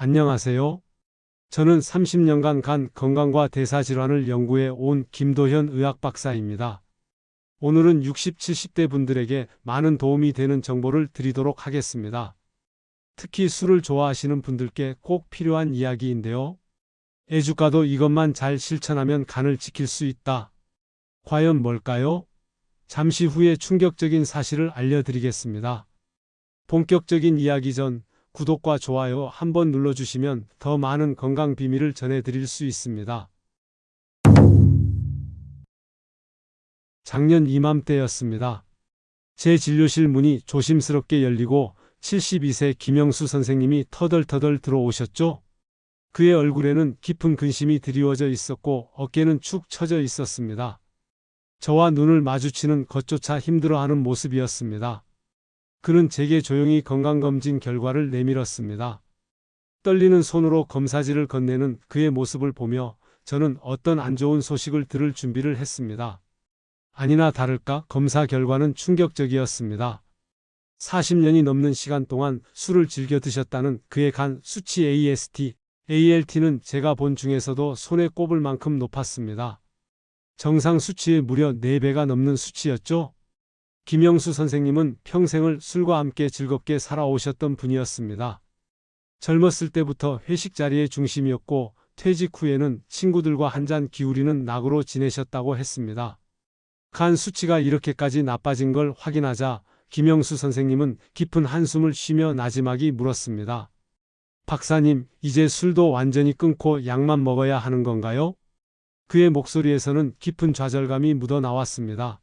안녕하세요. 저는 30년간 간 건강과 대사질환을 연구해 온 김도현 의학박사입니다. 오늘은 60, 70대 분들에게 많은 도움이 되는 정보를 드리도록 하겠습니다. 특히 술을 좋아하시는 분들께 꼭 필요한 이야기인데요. 애주가도 이것만 잘 실천하면 간을 지킬 수 있다. 과연 뭘까요? 잠시 후에 충격적인 사실을 알려드리겠습니다. 본격적인 이야기 전 구독과 좋아요 한번 눌러주시면 더 많은 건강 비밀을 전해드릴 수 있습니다. 작년 이맘때였습니다. 제 진료실 문이 조심스럽게 열리고 72세 김영수 선생님이 터덜터덜 들어오셨죠. 그의 얼굴에는 깊은 근심이 드리워져 있었고 어깨는 축 처져 있었습니다. 저와 눈을 마주치는 것조차 힘들어하는 모습이었습니다. 그는 제게 조용히 건강검진 결과를 내밀었습니다. 떨리는 손으로 검사지를 건네는 그의 모습을 보며 저는 어떤 안 좋은 소식을 들을 준비를 했습니다. 아니나 다를까 검사 결과는 충격적이었습니다. 40년이 넘는 시간 동안 술을 즐겨 드셨다는 그의 간 수치 AST, ALT는 제가 본 중에서도 손에 꼽을 만큼 높았습니다. 정상 수치의 무려 4배가 넘는 수치였죠. 김영수 선생님은 평생을 술과 함께 즐겁게 살아오셨던 분이었습니다. 젊었을 때부터 회식 자리의 중심이었고 퇴직 후에는 친구들과 한잔 기울이는 낙으로 지내셨다고 했습니다. 간 수치가 이렇게까지 나빠진 걸 확인하자 김영수 선생님은 깊은 한숨을 쉬며 나지막이 물었습니다. 박사님, 이제 술도 완전히 끊고 약만 먹어야 하는 건가요? 그의 목소리에서는 깊은 좌절감이 묻어 나왔습니다.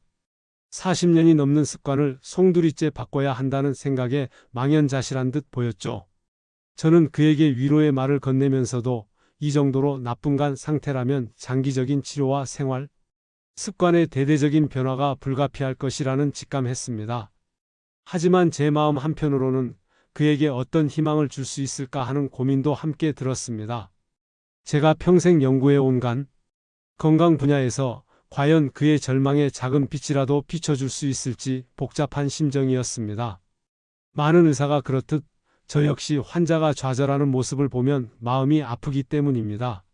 40년이 넘는 습관을 송두리째 바꿔야 한다는 생각에 망연자실한 듯 보였죠. 저는 그에게 위로의 말을 건네면서도 이 정도로 나쁜 간 상태라면 장기적인 치료와 생활, 습관의 대대적인 변화가 불가피할 것이라는 직감했습니다. 하지만 제 마음 한편으로는 그에게 어떤 희망을 줄 수 있을까 하는 고민도 함께 들었습니다. 제가 평생 연구해온 간, 건강 분야에서 과연 그의 절망에 작은 빛이라도 비춰줄 수 있을지 복잡한 심정이었습니다. 많은 의사가 그렇듯 저 역시 환자가 좌절하는 모습을 보면 마음이 아프기 때문입니다.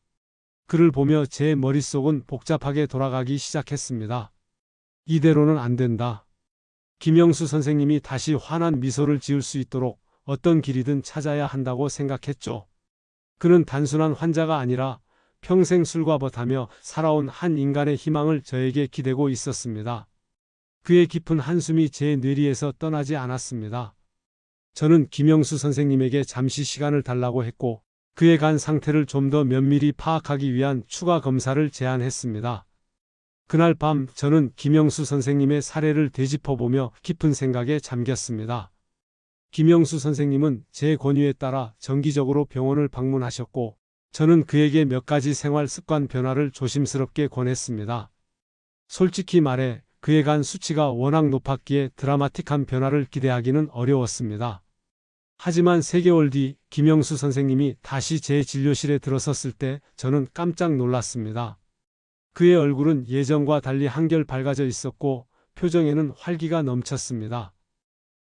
그를 보며 제 머릿속은 복잡하게 돌아가기 시작했습니다. 이대로는 안 된다. 김영수 선생님이 다시 환한 미소를 지을 수 있도록 어떤 길이든 찾아야 한다고 생각했죠. 그는 단순한 환자가 아니라 평생 술과 벗하며 살아온 한 인간의 희망을 저에게 기대고 있었습니다. 그의 깊은 한숨이 제 뇌리에서 떠나지 않았습니다. 저는 김영수 선생님에게 잠시 시간을 달라고 했고 그의 간 상태를 좀 더 면밀히 파악하기 위한 추가 검사를 제안했습니다. 그날 밤 저는 김영수 선생님의 사례를 되짚어보며 깊은 생각에 잠겼습니다. 김영수 선생님은 제 권유에 따라 정기적으로 병원을 방문하셨고 저는 그에게 몇 가지 생활 습관 변화를 조심스럽게 권했습니다. 솔직히 말해 그의 간 수치가 워낙 높았기에 드라마틱한 변화를 기대하기는 어려웠습니다. 하지만 3개월 뒤 김영수 선생님이 다시 제 진료실에 들어섰을 때 저는 깜짝 놀랐습니다. 그의 얼굴은 예전과 달리 한결 밝아져 있었고 표정에는 활기가 넘쳤습니다.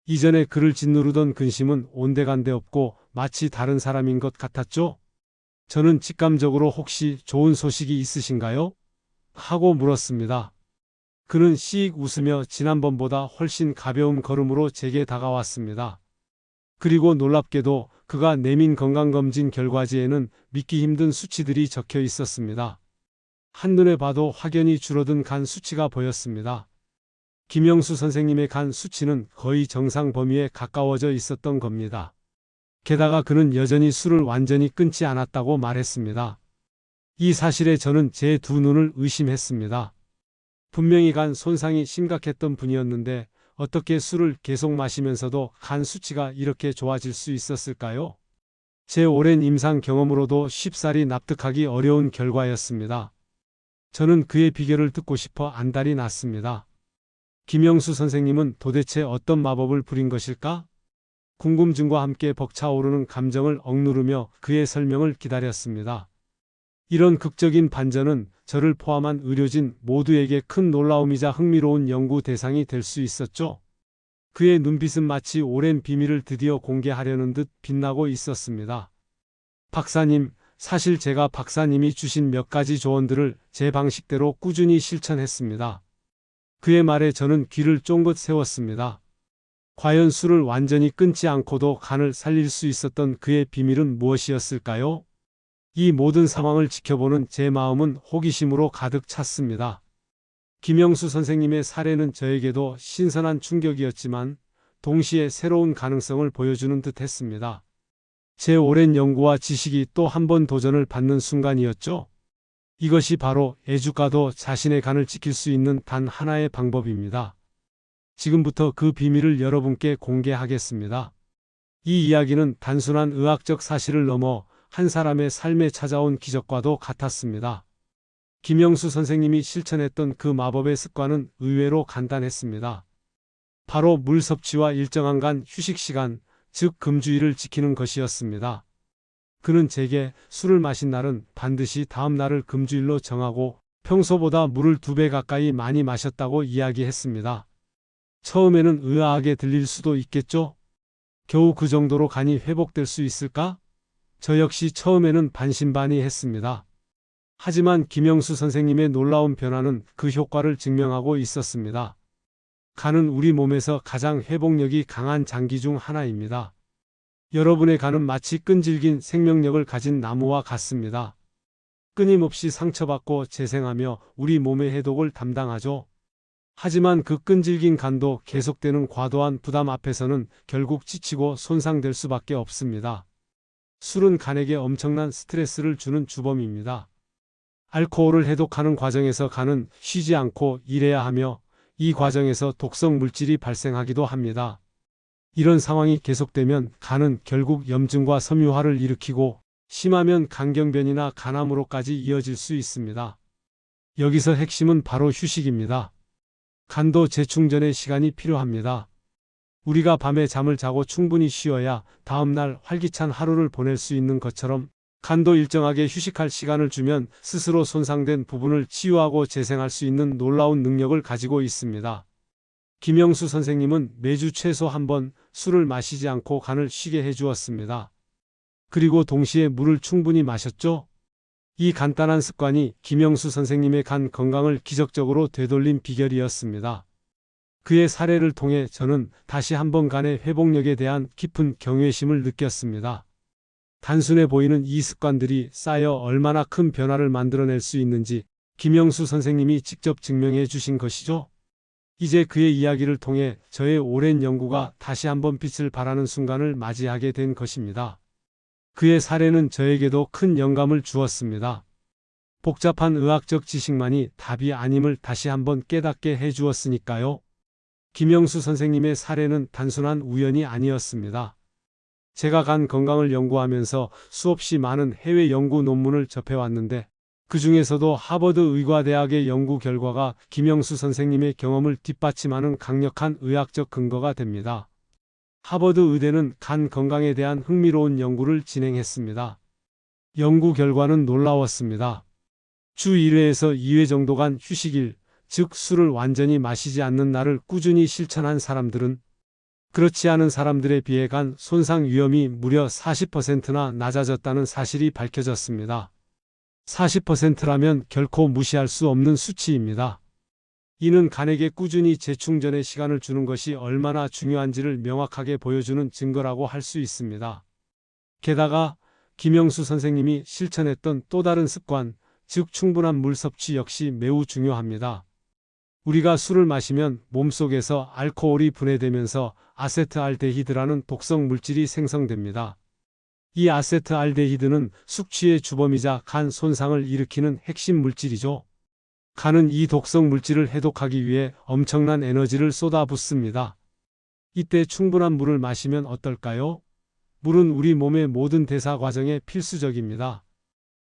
이전에 그를 짓누르던 근심은 온데간데 없고 마치 다른 사람인 것 같았죠? 저는 직감적으로 혹시 좋은 소식이 있으신가요? 하고 물었습니다. 그는 씩 웃으며 지난번보다 훨씬 가벼운 걸음으로 제게 다가왔습니다. 그리고 놀랍게도 그가 내민 건강검진 결과지에는 믿기 힘든 수치들이 적혀 있었습니다. 한눈에 봐도 확연히 줄어든 간 수치가 보였습니다. 김영수 선생님의 간 수치는 거의 정상 범위에 가까워져 있었던 겁니다. 게다가 그는 여전히 술을 완전히 끊지 않았다고 말했습니다. 이 사실에 저는 제 두 눈을 의심했습니다. 분명히 간 손상이 심각했던 분이었는데 어떻게 술을 계속 마시면서도 간 수치가 이렇게 좋아질 수 있었을까요? 제 오랜 임상 경험으로도 쉽사리 납득하기 어려운 결과였습니다. 저는 그의 비결을 듣고 싶어 안달이 났습니다. 김영수 선생님은 도대체 어떤 마법을 부린 것일까? 궁금증과 함께 벅차오르는 감정을 억누르며 그의 설명을 기다렸습니다. 이런 극적인 반전은 저를 포함한 의료진 모두에게 큰 놀라움이자 흥미로운 연구 대상이 될 수 있었죠. 그의 눈빛은 마치 오랜 비밀을 드디어 공개하려는 듯 빛나고 있었습니다. 박사님, 사실 제가 박사님이 주신 몇 가지 조언들을 제 방식대로 꾸준히 실천했습니다. 그의 말에 저는 귀를 쫑긋 세웠습니다. 과연 술을 완전히 끊지 않고도 간을 살릴 수 있었던 그의 비밀은 무엇이었을까요? 이 모든 상황을 지켜보는 제 마음은 호기심으로 가득 찼습니다. 김영수 선생님의 사례는 저에게도 신선한 충격이었지만 동시에 새로운 가능성을 보여주는 듯 했습니다. 제 오랜 연구와 지식이 또 한 번 도전을 받는 순간이었죠. 이것이 바로 애주가도 자신의 간을 지킬 수 있는 단 하나의 방법입니다. 지금부터 그 비밀을 여러분께 공개하겠습니다. 이 이야기는 단순한 의학적 사실을 넘어 한 사람의 삶에 찾아온 기적과도 같았습니다. 김영수 선생님이 실천했던 그 마법의 습관은 의외로 간단했습니다. 바로 물 섭취와 일정한 간 휴식 시간, 즉 금주일을 지키는 것이었습니다. 그는 제게 술을 마신 날은 반드시 다음 날을 금주일로 정하고 평소보다 물을 2배 가까이 많이 마셨다고 이야기했습니다. 처음에는 의아하게 들릴 수도 있겠죠? 겨우 그 정도로 간이 회복될 수 있을까? 저 역시 처음에는 반신반의했습니다. 하지만 김영수 선생님의 놀라운 변화는 그 효과를 증명하고 있었습니다. 간은 우리 몸에서 가장 회복력이 강한 장기 중 하나입니다. 여러분의 간은 마치 끈질긴 생명력을 가진 나무와 같습니다. 끊임없이 상처받고 재생하며 우리 몸의 해독을 담당하죠. 하지만 그 끈질긴 간도 계속되는 과도한 부담 앞에서는 결국 지치고 손상될 수밖에 없습니다. 술은 간에게 엄청난 스트레스를 주는 주범입니다. 알코올을 해독하는 과정에서 간은 쉬지 않고 일해야 하며 이 과정에서 독성 물질이 발생하기도 합니다. 이런 상황이 계속되면 간은 결국 염증과 섬유화를 일으키고 심하면 간경변이나 간암으로까지 이어질 수 있습니다. 여기서 핵심은 바로 휴식입니다. 간도 재충전의 시간이 필요합니다. 우리가 밤에 잠을 자고 충분히 쉬어야 다음날 활기찬 하루를 보낼 수 있는 것처럼 간도 일정하게 휴식할 시간을 주면 스스로 손상된 부분을 치유하고 재생할 수 있는 놀라운 능력을 가지고 있습니다. 김영수 선생님은 매주 최소 한 번 술을 마시지 않고 간을 쉬게 해주었습니다. 그리고 동시에 물을 충분히 마셨죠? 이 간단한 습관이 김영수 선생님의 간 건강을 기적적으로 되돌린 비결이었습니다. 그의 사례를 통해 저는 다시 한번 간의 회복력에 대한 깊은 경외심을 느꼈습니다. 단순해 보이는 이 습관들이 쌓여 얼마나 큰 변화를 만들어낼 수 있는지 김영수 선생님이 직접 증명해 주신 것이죠. 이제 그의 이야기를 통해 저의 오랜 연구가 다시 한번 빛을 발하는 순간을 맞이하게 된 것입니다. 그의 사례는 저에게도 큰 영감을 주었습니다. 복잡한 의학적 지식만이 답이 아님을 다시 한번 깨닫게 해주었으니까요. 김영수 선생님의 사례는 단순한 우연이 아니었습니다. 제가 간 건강을 연구하면서 수없이 많은 해외 연구 논문을 접해왔는데 그 중에서도 하버드 의과대학의 연구 결과가 김영수 선생님의 경험을 뒷받침하는 강력한 의학적 근거가 됩니다. 하버드 의대는 간 건강에 대한 흥미로운 연구를 진행했습니다. 연구 결과는 놀라웠습니다. 주 1회에서 2회 정도 간 휴식일, 즉 술을 완전히 마시지 않는 날을 꾸준히 실천한 사람들은 그렇지 않은 사람들에 비해 간 손상 위험이 무려 40%나 낮아졌다는 사실이 밝혀졌습니다. 40%라면 결코 무시할 수 없는 수치입니다. 이는 간에게 꾸준히 재충전의 시간을 주는 것이 얼마나 중요한지를 명확하게 보여주는 증거라고 할 수 있습니다. 게다가 김영수 선생님이 실천했던 또 다른 습관, 즉 충분한 물 섭취 역시 매우 중요합니다. 우리가 술을 마시면 몸속에서 알코올이 분해되면서 아세트알데히드라는 독성 물질이 생성됩니다. 이 아세트알데히드는 숙취의 주범이자 간 손상을 일으키는 핵심 물질이죠. 간은 이 독성 물질을 해독하기 위해 엄청난 에너지를 쏟아붓습니다. 이때 충분한 물을 마시면 어떨까요? 물은 우리 몸의 모든 대사 과정에 필수적입니다.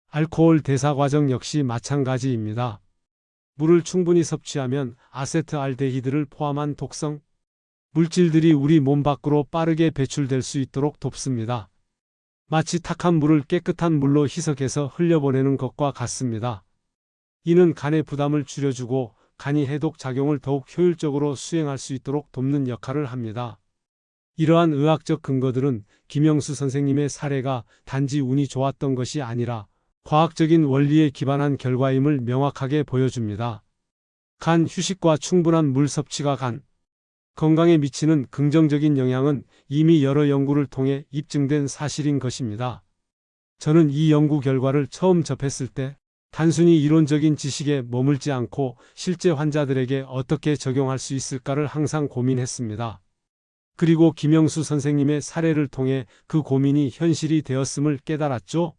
알코올 대사 과정 역시 마찬가지입니다. 물을 충분히 섭취하면 아세트알데히드를 포함한 독성 물질들이 우리 몸 밖으로 빠르게 배출될 수 있도록 돕습니다. 마치 탁한 물을 깨끗한 물로 희석해서 흘려보내는 것과 같습니다. 이는 간의 부담을 줄여주고 간이 해독 작용을 더욱 효율적으로 수행할 수 있도록 돕는 역할을 합니다. 이러한 의학적 근거들은 김영수 선생님의 사례가 단지 운이 좋았던 것이 아니라 과학적인 원리에 기반한 결과임을 명확하게 보여줍니다. 간 휴식과 충분한 물 섭취가 간 건강에 미치는 긍정적인 영향은 이미 여러 연구를 통해 입증된 사실인 것입니다. 저는 이 연구 결과를 처음 접했을 때 단순히 이론적인 지식에 머물지 않고 실제 환자들에게 어떻게 적용할 수 있을까를 항상 고민했습니다. 그리고 김영수 선생님의 사례를 통해 그 고민이 현실이 되었음을 깨달았죠.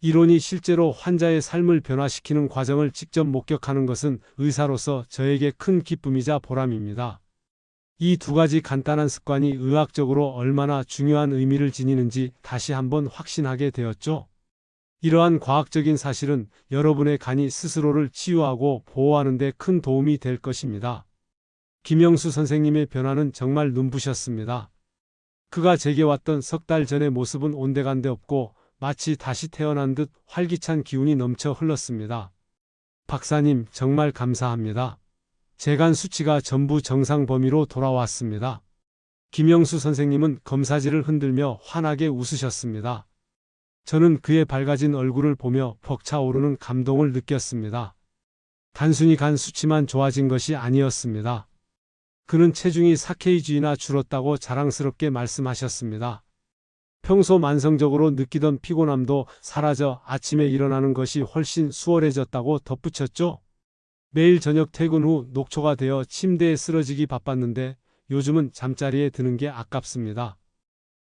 이론이 실제로 환자의 삶을 변화시키는 과정을 직접 목격하는 것은 의사로서 저에게 큰 기쁨이자 보람입니다. 이 두 가지 간단한 습관이 의학적으로 얼마나 중요한 의미를 지니는지 다시 한번 확신하게 되었죠. 이러한 과학적인 사실은 여러분의 간이 스스로를 치유하고 보호하는 데 큰 도움이 될 것입니다. 김영수 선생님의 변화는 정말 눈부셨습니다. 그가 제게 왔던 석 달 전의 모습은 온데간데 없고 마치 다시 태어난 듯 활기찬 기운이 넘쳐 흘렀습니다. 박사님, 정말 감사합니다. 제 간 수치가 전부 정상 범위로 돌아왔습니다. 김영수 선생님은 검사지를 흔들며 환하게 웃으셨습니다. 저는 그의 밝아진 얼굴을 보며 벅차오르는 감동을 느꼈습니다. 단순히 간 수치만 좋아진 것이 아니었습니다. 그는 체중이 4kg나 줄었다고 자랑스럽게 말씀하셨습니다. 평소 만성적으로 느끼던 피곤함도 사라져 아침에 일어나는 것이 훨씬 수월해졌다고 덧붙였죠. 매일 저녁 퇴근 후 녹초가 되어 침대에 쓰러지기 바빴는데 요즘은 잠자리에 드는 게 아깝습니다.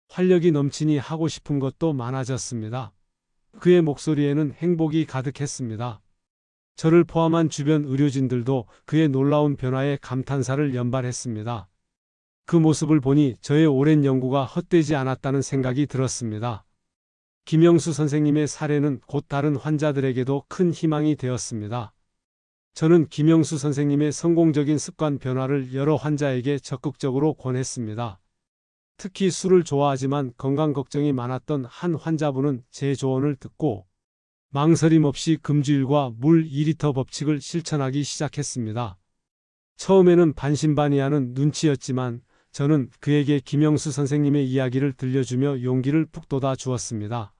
활력이 넘치니 하고 싶은 것도 많아졌습니다. 그의 목소리에는 행복이 가득했습니다. 저를 포함한 주변 의료진들도 그의 놀라운 변화에 감탄사를 연발했습니다. 그 모습을 보니 저의 오랜 연구가 헛되지 않았다는 생각이 들었습니다. 김영수 선생님의 사례는 곧 다른 환자들에게도 큰 희망이 되었습니다. 저는 김영수 선생님의 성공적인 습관 변화를 여러 환자에게 적극적으로 권했습니다. 특히 술을 좋아하지만 건강 걱정이 많았던 한 환자분은 제 조언을 듣고 망설임 없이 금주일과 물 2리터 법칙을 실천하기 시작했습니다. 처음에는 반신반의하는 눈치였지만 저는 그에게 김영수 선생님의 이야기를 들려주며 용기를 북돋아 주었습니다.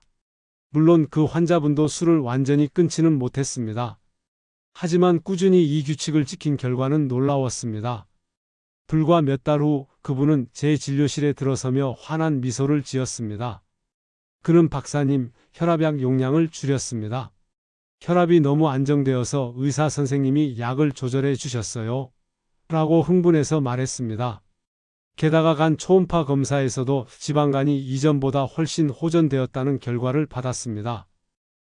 물론 그 환자분도 술을 완전히 끊지는 못했습니다. 하지만 꾸준히 이 규칙을 지킨 결과는 놀라웠습니다. 불과 몇 달 후 그분은 제 진료실에 들어서며 환한 미소를 지었습니다. 그는 박사님, 혈압약 용량을 줄였습니다. 혈압이 너무 안정되어서 의사 선생님이 약을 조절해 주셨어요. 라고 흥분해서 말했습니다. 게다가 간 초음파 검사에서도 지방간이 이전보다 훨씬 호전되었다는 결과를 받았습니다.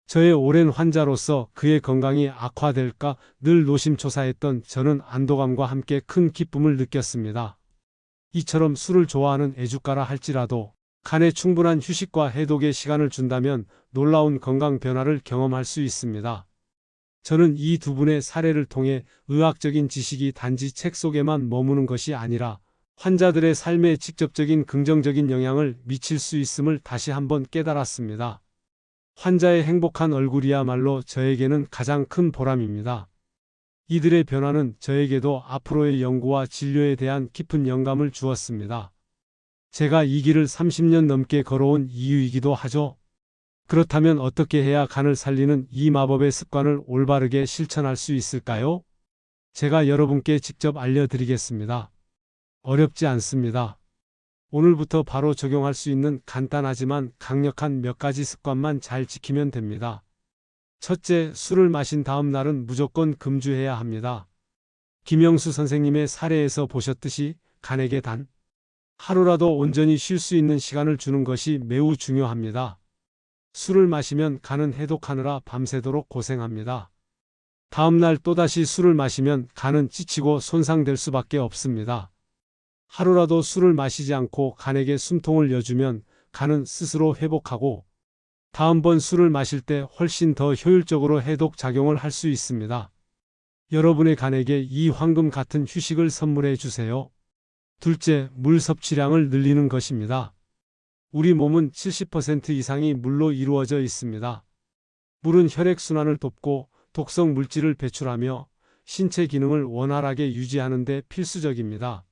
저의 오랜 환자로서 그의 건강이 악화될까 늘 노심초사했던 저는 안도감과 함께 큰 기쁨을 느꼈습니다. 이처럼 술을 좋아하는 애주가라 할지라도 간에 충분한 휴식과 해독의 시간을 준다면 놀라운 건강 변화를 경험할 수 있습니다. 저는 이 두 분의 사례를 통해 의학적인 지식이 단지 책 속에만 머무는 것이 아니라 환자들의 삶에 직접적인 긍정적인 영향을 미칠 수 있음을 다시 한번 깨달았습니다. 환자의 행복한 얼굴이야말로 저에게는 가장 큰 보람입니다. 이들의 변화는 저에게도 앞으로의 연구와 진료에 대한 깊은 영감을 주었습니다. 제가 이 길을 30년 넘게 걸어온 이유이기도 하죠. 그렇다면 어떻게 해야 간을 살리는 이 마법의 습관을 올바르게 실천할 수 있을까요? 제가 여러분께 직접 알려드리겠습니다. 어렵지 않습니다. 오늘부터 바로 적용할 수 있는 간단하지만 강력한 몇 가지 습관만 잘 지키면 됩니다. 첫째, 술을 마신 다음 날은 무조건 금주해야 합니다. 김영수 선생님의 사례에서 보셨듯이 간에게 단 하루라도 온전히 쉴 수 있는 시간을 주는 것이 매우 중요합니다. 술을 마시면 간은 해독하느라 밤새도록 고생합니다. 다음 날 또다시 술을 마시면 간은 지치고 손상될 수밖에 없습니다. 하루라도 술을 마시지 않고 간에게 숨통을 여주면 간은 스스로 회복하고 다음번 술을 마실 때 훨씬 더 효율적으로 해독 작용을 할 수 있습니다. 여러분의 간에게 이 황금 같은 휴식을 선물해 주세요. 둘째, 물 섭취량을 늘리는 것입니다. 우리 몸은 70% 이상이 물로 이루어져 있습니다. 물은 혈액순환을 돕고 독성 물질을 배출하며 신체 기능을 원활하게 유지하는 데 필수적입니다.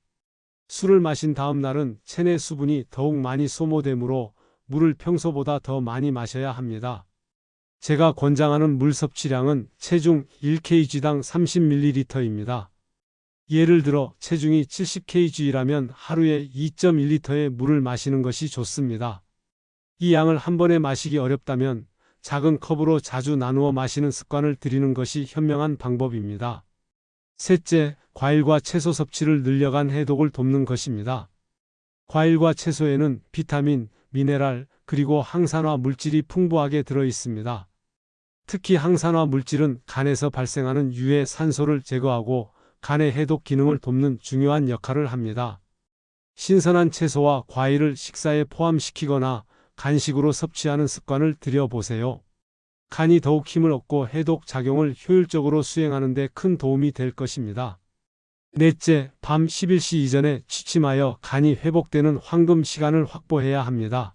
술을 마신 다음 날은 체내 수분이 더욱 많이 소모되므로 물을 평소보다 더 많이 마셔야 합니다. 제가 권장하는 물 섭취량은 체중 1kg당 30ml입니다. 예를 들어 체중이 70kg라면 하루에 2.1리터의 물을 마시는 것이 좋습니다. 이 양을 한 번에 마시기 어렵다면 작은 컵으로 자주 나누어 마시는 습관을 들이는 것이 현명한 방법입니다. 셋째, 과일과 채소 섭취를 늘려간 해독을 돕는 것입니다. 과일과 채소에는 비타민, 미네랄, 그리고 항산화 물질이 풍부하게 들어 있습니다. 특히 항산화 물질은 간에서 발생하는 유해 산소를 제거하고 간의 해독 기능을 돕는 중요한 역할을 합니다. 신선한 채소와 과일을 식사에 포함시키거나 간식으로 섭취하는 습관을 들여보세요. 간이 더욱 힘을 얻고 해독 작용을 효율적으로 수행하는 데 큰 도움이 될 것입니다. 넷째, 밤 11시 이전에 취침하여 간이 회복되는 황금 시간을 확보해야 합니다.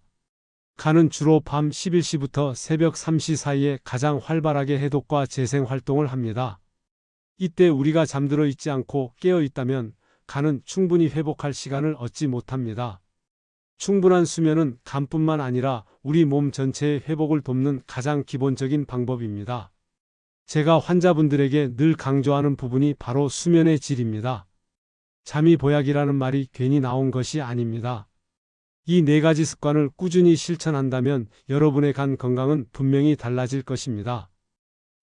간은 주로 밤 11시부터 새벽 3시 사이에 가장 활발하게 해독과 재생 활동을 합니다. 이때 우리가 잠들어 있지 않고 깨어 있다면 간은 충분히 회복할 시간을 얻지 못합니다. 충분한 수면은 간뿐만 아니라 우리 몸 전체의 회복을 돕는 가장 기본적인 방법입니다. 제가 환자분들에게 늘 강조하는 부분이 바로 수면의 질입니다. 잠이 보약이라는 말이 괜히 나온 것이 아닙니다. 이 네 가지 습관을 꾸준히 실천한다면 여러분의 간 건강은 분명히 달라질 것입니다.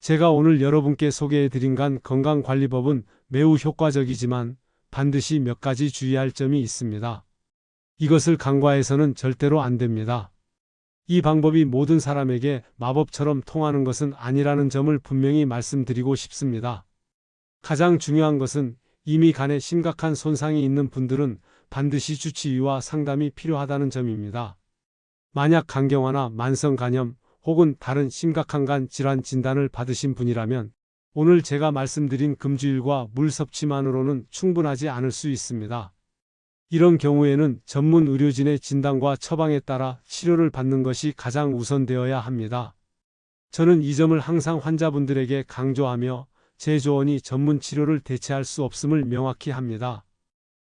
제가 오늘 여러분께 소개해드린 간 건강관리법은 매우 효과적이지만 반드시 몇 가지 주의할 점이 있습니다. 이것을 간과해서는 절대로 안 됩니다. 이 방법이 모든 사람에게 마법처럼 통하는 것은 아니라는 점을 분명히 말씀드리고 싶습니다. 가장 중요한 것은 이미 간에 심각한 손상이 있는 분들은 반드시 주치의와 상담이 필요하다는 점입니다. 만약 간경화나 만성 간염 혹은 다른 심각한 간 질환 진단을 받으신 분이라면 오늘 제가 말씀드린 금주일과 물 섭취만으로는 충분하지 않을 수 있습니다. 이런 경우에는 전문 의료진의 진단과 처방에 따라 치료를 받는 것이 가장 우선되어야 합니다. 저는 이 점을 항상 환자분들에게 강조하며 제 조언이 전문 치료를 대체할 수 없음을 명확히 합니다.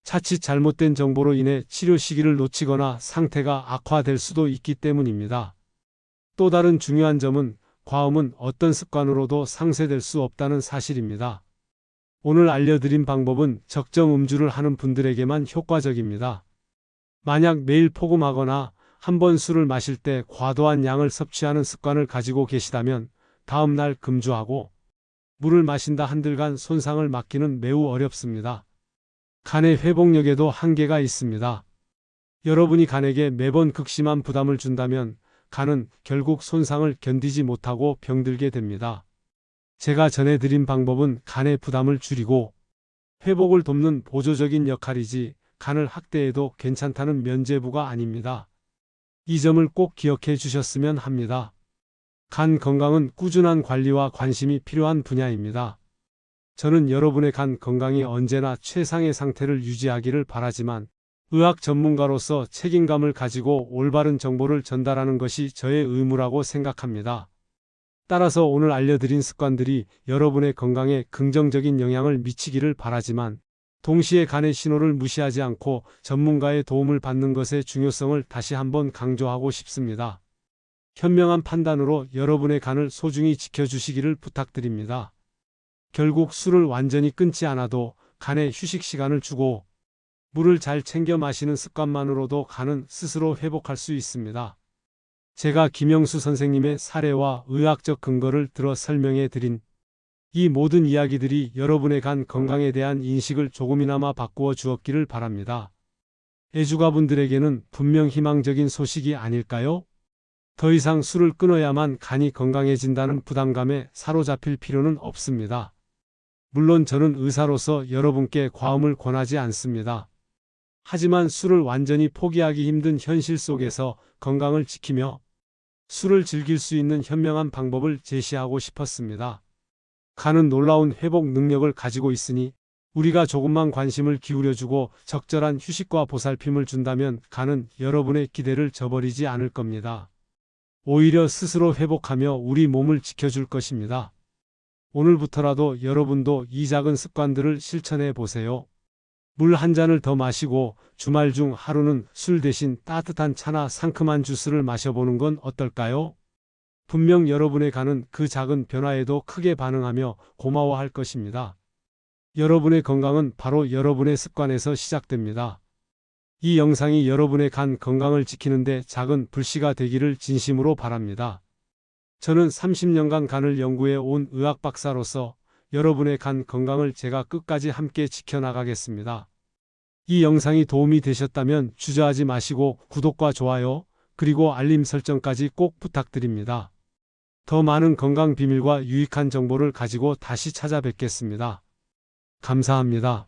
자칫 잘못된 정보로 인해 치료 시기를 놓치거나 상태가 악화될 수도 있기 때문입니다. 또 다른 중요한 점은 과음은 어떤 습관으로도 상쇄될 수 없다는 사실입니다. 오늘 알려드린 방법은 적정 음주를 하는 분들에게만 효과적입니다. 만약 매일 포금하거나 한 번 술을 마실 때 과도한 양을 섭취하는 습관을 가지고 계시다면 다음 날 금주하고 물을 마신다 한들간 손상을 막기는 매우 어렵습니다. 간의 회복력에도 한계가 있습니다. 여러분이 간에게 매번 극심한 부담을 준다면 간은 결국 손상을 견디지 못하고 병들게 됩니다. 제가 전해드린 방법은 간의 부담을 줄이고 회복을 돕는 보조적인 역할이지 간을 학대해도 괜찮다는 면죄부가 아닙니다. 이 점을 꼭 기억해 주셨으면 합니다. 간 건강은 꾸준한 관리와 관심이 필요한 분야입니다. 저는 여러분의 간 건강이 언제나 최상의 상태를 유지하기를 바라지만 의학 전문가로서 책임감을 가지고 올바른 정보를 전달하는 것이 저의 의무라고 생각합니다. 따라서 오늘 알려드린 습관들이 여러분의 건강에 긍정적인 영향을 미치기를 바라지만 동시에 간의 신호를 무시하지 않고 전문가의 도움을 받는 것의 중요성을 다시 한번 강조하고 싶습니다. 현명한 판단으로 여러분의 간을 소중히 지켜주시기를 부탁드립니다. 결국 술을 완전히 끊지 않아도 간에 휴식 시간을 주고 물을 잘 챙겨 마시는 습관만으로도 간은 스스로 회복할 수 있습니다. 제가 김영수 선생님의 사례와 의학적 근거를 들어 설명해 드린 이 모든 이야기들이 여러분의 간 건강에 대한 인식을 조금이나마 바꾸어 주었기를 바랍니다. 애주가분들에게는 분명 희망적인 소식이 아닐까요? 더 이상 술을 끊어야만 간이 건강해진다는 부담감에 사로잡힐 필요는 없습니다. 물론 저는 의사로서 여러분께 과음을 권하지 않습니다. 하지만 술을 완전히 포기하기 힘든 현실 속에서 건강을 지키며 술을 즐길 수 있는 현명한 방법을 제시하고 싶었습니다. 간은 놀라운 회복 능력을 가지고 있으니 우리가 조금만 관심을 기울여주고 적절한 휴식과 보살핌을 준다면 간은 여러분의 기대를 저버리지 않을 겁니다. 오히려 스스로 회복하며 우리 몸을 지켜줄 것입니다. 오늘부터라도 여러분도 이 작은 습관들을 실천해 보세요. 물 한 잔을 더 마시고 주말 중 하루는 술 대신 따뜻한 차나 상큼한 주스를 마셔보는 건 어떨까요? 분명 여러분의 간은 그 작은 변화에도 크게 반응하며 고마워할 것입니다. 여러분의 건강은 바로 여러분의 습관에서 시작됩니다. 이 영상이 여러분의 간 건강을 지키는데 작은 불씨가 되기를 진심으로 바랍니다. 저는 30년간 간을 연구해 온 의학 박사로서 여러분의 간 건강을 제가 끝까지 함께 지켜나가겠습니다. 이 영상이 도움이 되셨다면 주저하지 마시고 구독과 좋아요, 그리고 알림 설정까지 꼭 부탁드립니다. 더 많은 건강 비밀과 유익한 정보를 가지고 다시 찾아뵙겠습니다. 감사합니다.